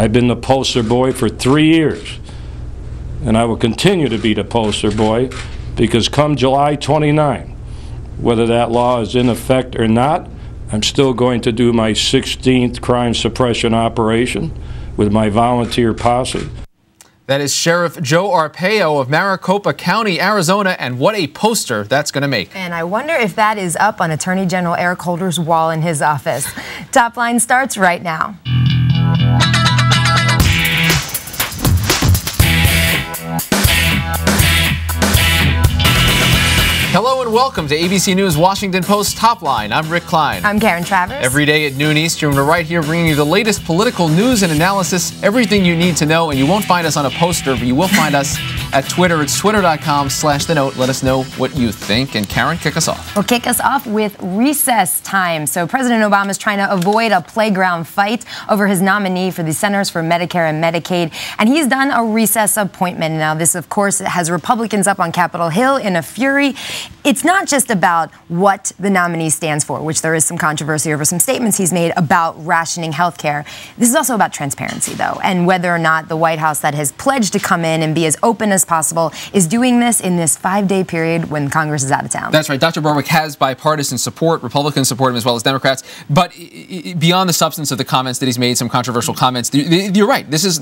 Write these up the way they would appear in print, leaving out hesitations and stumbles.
I've been the poster boy for 3 years, and I will continue to be the poster boy, because come July 29, whether that law is in effect or not, I'm still going to do my 16th crime suppression operation with my volunteer posse. That is Sheriff Joe Arpaio of Maricopa County, Arizona, and what a poster that's going to make. And I wonder if that is up on Attorney General Eric Holder's wall in his office. Top Line starts right now. Hello and welcome to ABC News Washington Post Top Line. I'm Rick Klein. I'm Karen Travers. Every day at noon Eastern, we're right here bringing you the latest political news and analysis, everything you need to know, and you won't find us on a poster, but you will find us at Twitter. It's twitter.com/thenote. Let us know what you think. And Karen, kick us off. We'll kick us off with recess time. So President Obama is trying to avoid a playground fight over his nominee for the Centers for Medicare and Medicaid, and he's done a recess appointment. Now, this, of course, has Republicans up on Capitol Hill in a fury. It's not just about what the nominee stands for, which there is some controversy over some statements he's made about rationing health care. This is also about transparency, though, and whether or not the White House that has pledged to come in and be as open as possible is doing this in this 5-day period when Congress is out of town. That's right. Dr. Berwick has bipartisan support. Republicans support him as well as Democrats. But beyond the substance of the comments that he's made, some controversial comments, you're right. This is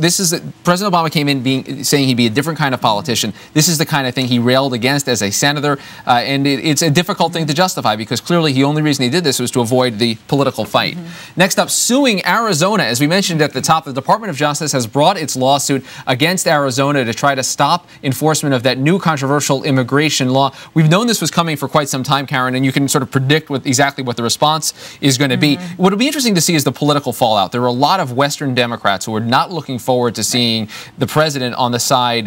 President Obama came in saying he'd be a different kind of politician. This is the kind of thing he railed against as a senator. And it's a difficult thing to justify because clearly the only reason he did this was to avoid the political fight. Next up, suing Arizona. As we mentioned at the top, the Department of Justice has brought its lawsuit against Arizona to try to stop enforcement of that new controversial immigration law. We've known this was coming for quite some time, Karen, and you can sort of predict exactly what the response is going to be. What will be interesting to see is the political fallout. There are a lot of Western Democrats who are not looking forward to seeing the president on the side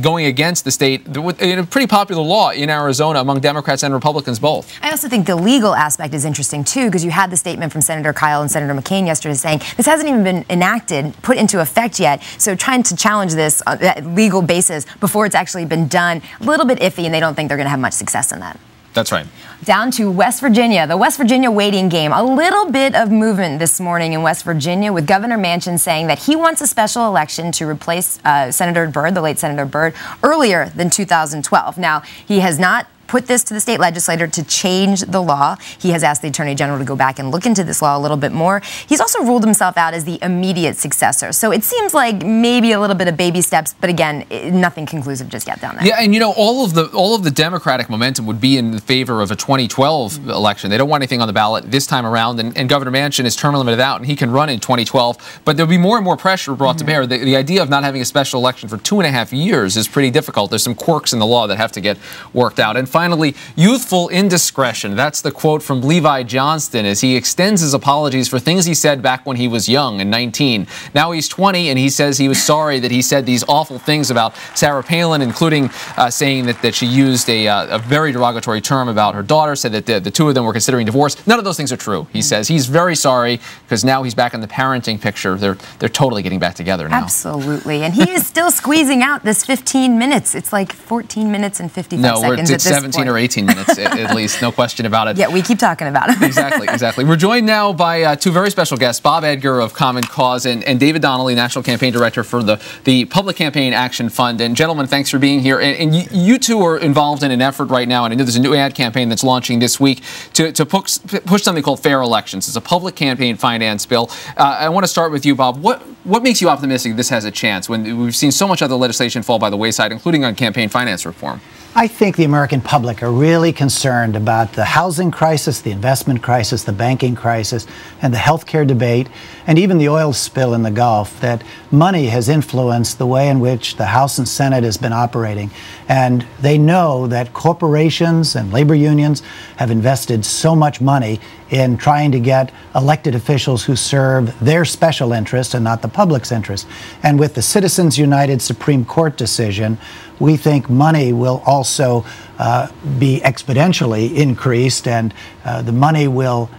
going against the state in a pretty popular law in Arizona among Democrats and Republicans both. I also think the legal aspect is interesting, too, because you had the statement from Senator Kyle and Senator McCain yesterday saying this hasn't even been enacted, put into effect yet. So trying to challenge this on that legal basis before it's actually been done, a little bit iffy, and they don't think they're going to have much success in that. That's right. Down to West Virginia, the West Virginia waiting game. A little bit of movement this morning in West Virginia with Governor Manchin saying that he wants a special election to replace Senator Byrd, the late Senator Byrd, earlier than 2012. Now, he has not put this to the state legislature to change the law. He has asked the Attorney General to go back and look into this law a little bit more. He's also ruled himself out as the immediate successor. So it seems like maybe a little bit of baby steps, but again, nothing conclusive just yet down there. Yeah, and you know, all of the Democratic momentum would be in favor of a 2012 election. They don't want anything on the ballot this time around, and Governor Manchin is term limited out, and he can run in 2012. But there'll be more and more pressure brought to bear. The idea of not having a special election for 2.5 years is pretty difficult. There's some quirks in the law that have to get worked out. And finally, youthful indiscretion. That's the quote from Levi Johnston as he extends his apologies for things he said back when he was young and 19. Now he's 20, and he says he was sorry that he said these awful things about Sarah Palin, including saying that she used a very derogatory term about her daughter, said that the two of them were considering divorce. None of those things are true. He says he's very sorry because now he's back in the parenting picture. They're totally getting back together now. Absolutely. And he is still squeezing out this 15 minutes. It's like 14 minutes and 55 seconds at this point. 17 or 18 minutes at least, no question about it. Yeah, we keep talking about it. Exactly. We're joined now by two very special guests, Bob Edgar of Common Cause and David Donnelly, National Campaign Director for the Public Campaign Action Fund. And gentlemen, thanks for being here. And you two are involved in an effort right now, and I know there's a new ad campaign that's launching this week to push something called Fair Elections. It's a public campaign finance bill. I want to start with you, Bob. What makes you optimistic this has a chance when we've seen so much other legislation fall by the wayside, including on campaign finance reform? I think the American public are really concerned about the housing crisis, the investment crisis, the banking crisis, and the healthcare debate, and even the oil spill in the Gulf, that money has influenced the way in which the House and Senate has been operating. And they know that corporations and labor unions have invested so much money in trying to get elected officials who serve their special interest and not the public's interest. And with the Citizens United Supreme Court decision, we think money will also be exponentially increased, and the money will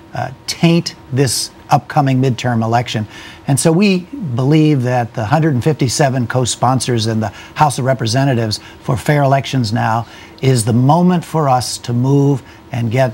taint this upcoming midterm election. And so we believe that the 157 co-sponsors in the House of Representatives for Fair Elections now is the moment for us to move and get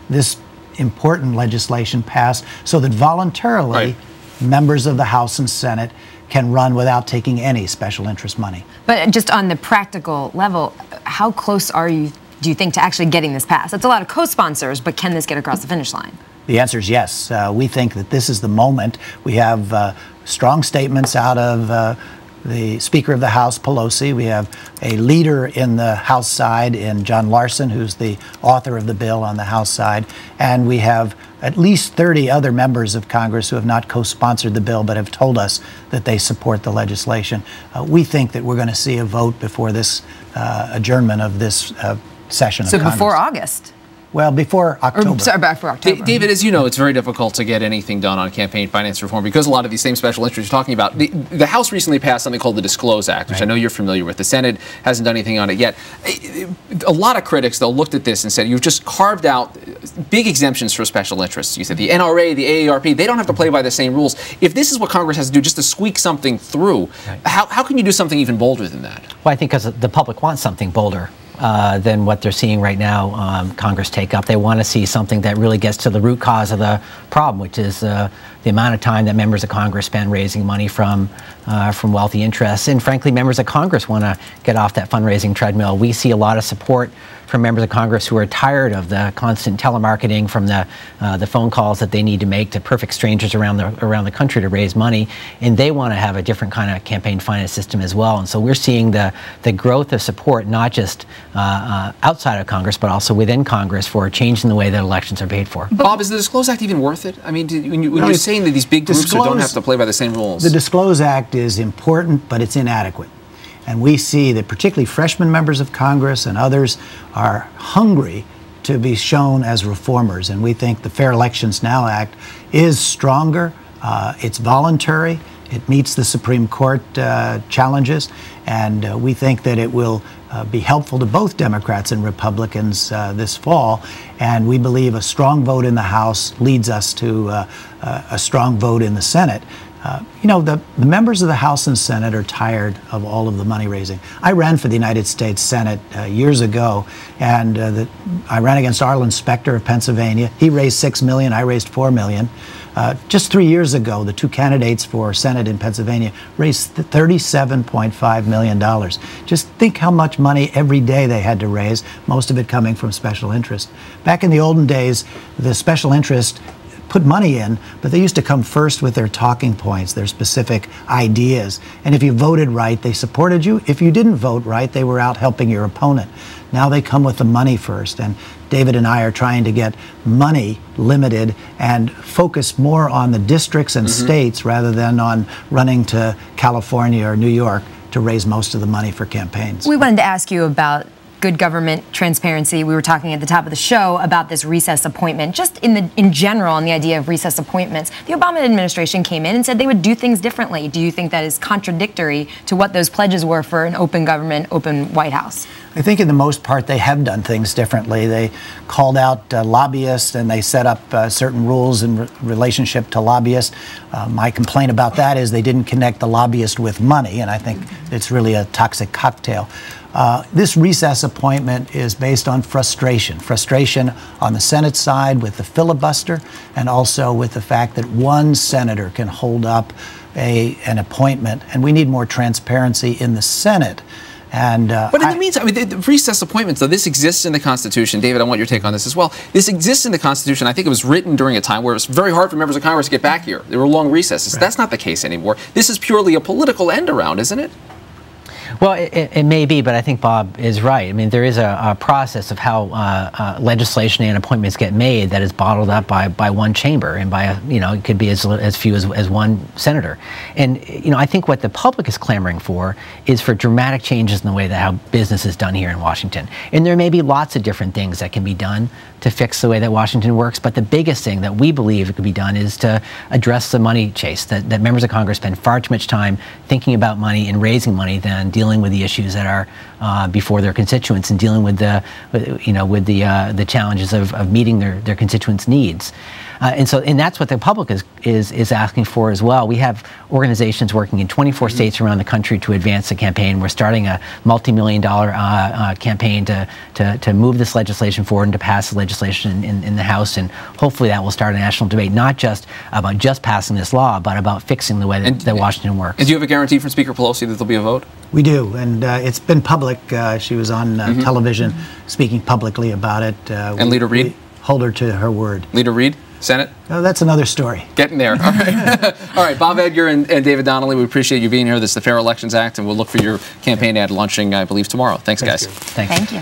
this important legislation passed so that voluntarily members of the House and Senate can run without taking any special interest money. But just on the practical level, how close are you, do you think, to actually getting this passed? That's a lot of co-sponsors, but can this get across the finish line? The answer is yes. We think that this is the moment. We have strong statements out of the Speaker of the House, Pelosi. We have a leader in the House side in John Larson, who's the author of the bill on the House side. And we have at least 30 other members of Congress who have not co-sponsored the bill but have told us that they support the legislation. We think that we're going to see a vote before this adjournment of this session of Congress. So before August? Well, before October. Sorry, before October. David, as you know, it's very difficult to get anything done on campaign finance reform because a lot of these same special interests you're talking about. The House recently passed something called the Disclose Act, which I know you're familiar with. The Senate hasn't done anything on it yet. A lot of critics, though, looked at this and said, you've just carved out big exemptions for special interests. You said the NRA, the AARP, they don't have to play by the same rules. If this is what Congress has to do just to squeak something through, how can you do something even bolder than that? Well, I think because the public wants something bolder than what they're seeing right now, Congress take up. They want to see something that really gets to the root cause of the problem, which is the amount of time that members of Congress spend raising money from wealthy interests. And frankly, members of Congress want to get off that fundraising treadmill. We see a lot of support from members of Congress who are tired of the constant telemarketing from the phone calls that they need to make to perfect strangers around the country to raise money, and they want to have a different kind of campaign finance system as well. And so we're seeing the growth of support not just outside of Congress but also within Congress for changing the way that elections are paid for. Bob, is the Disclose Act even worth it? I mean, when you're saying that these big groups don't have to play by the same rules. The Disclose Act is important, but it's inadequate. And we see that particularly freshman members of Congress and others are hungry to be shown as reformers. And we think the Fair Elections Now Act is stronger. It's voluntary. It meets the Supreme Court challenges. And we think that it will be helpful to both Democrats and Republicans this fall. And we believe a strong vote in the House leads us to a strong vote in the Senate. You know, the members of the House and Senate are tired of all of the money raising. I ran for the United States Senate years ago, and I ran against Arlen Specter of Pennsylvania. He raised $6 million, I raised $4 million. Just 3 years ago, the two candidates for Senate in Pennsylvania raised $37.5 million. Just think how much money every day they had to raise, most of it coming from special interest. Back in the olden days, the special interest put money in, but they used to come first with their talking points, their specific ideas. And if you voted right, they supported you. If you didn't vote right, they were out helping your opponent. Now they come with the money first. And David and I are trying to get money limited and focus more on the districts and states rather than on running to California or New York to raise most of the money for campaigns. We wanted to ask you about good government transparency. We were talking at the top of the show about this recess appointment, just in general, on the idea of recess appointments. The Obama administration came in and said they would do things differently. Do you think that is contradictory to what those pledges were for an open government, open White House? I think in the most part they have done things differently. They called out lobbyists and they set up certain rules in relationship to lobbyists. My complaint about that is they didn't connect the lobbyist with money, and I think it's really a toxic cocktail. This recess appointment is based on frustration on the Senate side with the filibuster, and also with the fact that one senator can hold up an appointment, and we need more transparency in the Senate. And, but in the meantime, I mean, the recess appointments, though, this exists in the Constitution. David, I want your take on this as well. This exists in the Constitution. I think it was written during a time where it was very hard for members of Congress to get back here. There were long recesses. Right. That's not the case anymore. This is purely a political end around, isn't it? Well, it may be, but I think Bob is right. I mean, there is a process of how legislation and appointments get made that is bottled up by one chamber and by it could be as few as one senator. And I think what the public is clamoring for is for dramatic changes in the way that how business is done here in Washington. And there may be lots of different things that can be done to fix the way that Washington works, but the biggest thing that we believe could be done is to address the money chase, that members of Congress spend far too much time thinking about money and raising money than dealing with the issues that are before their constituents and dealing with the challenges of meeting their constituents' needs. And that's what the public is asking for as well. We have organizations working in 24 states around the country to advance the campaign. We're starting a multi-million-dollar campaign to move this legislation forward and to pass the legislation in the House, and hopefully that will start a national debate, not just about just passing this law, but about fixing the way that Washington works. And do you have a guarantee from Speaker Pelosi that there'll be a vote? We do, and it's been public. She was on television speaking publicly about it. And Leader Reid? Hold her to her word. Leader Reid, Senate? Oh, that's another story. Getting there. All right. All right, Bob Edgar and David Donnelly, we appreciate you being here. This is the Fair Elections Act, and we'll look for your campaign ad launching, I believe, tomorrow. Thanks, guys. Thanks. Thank you.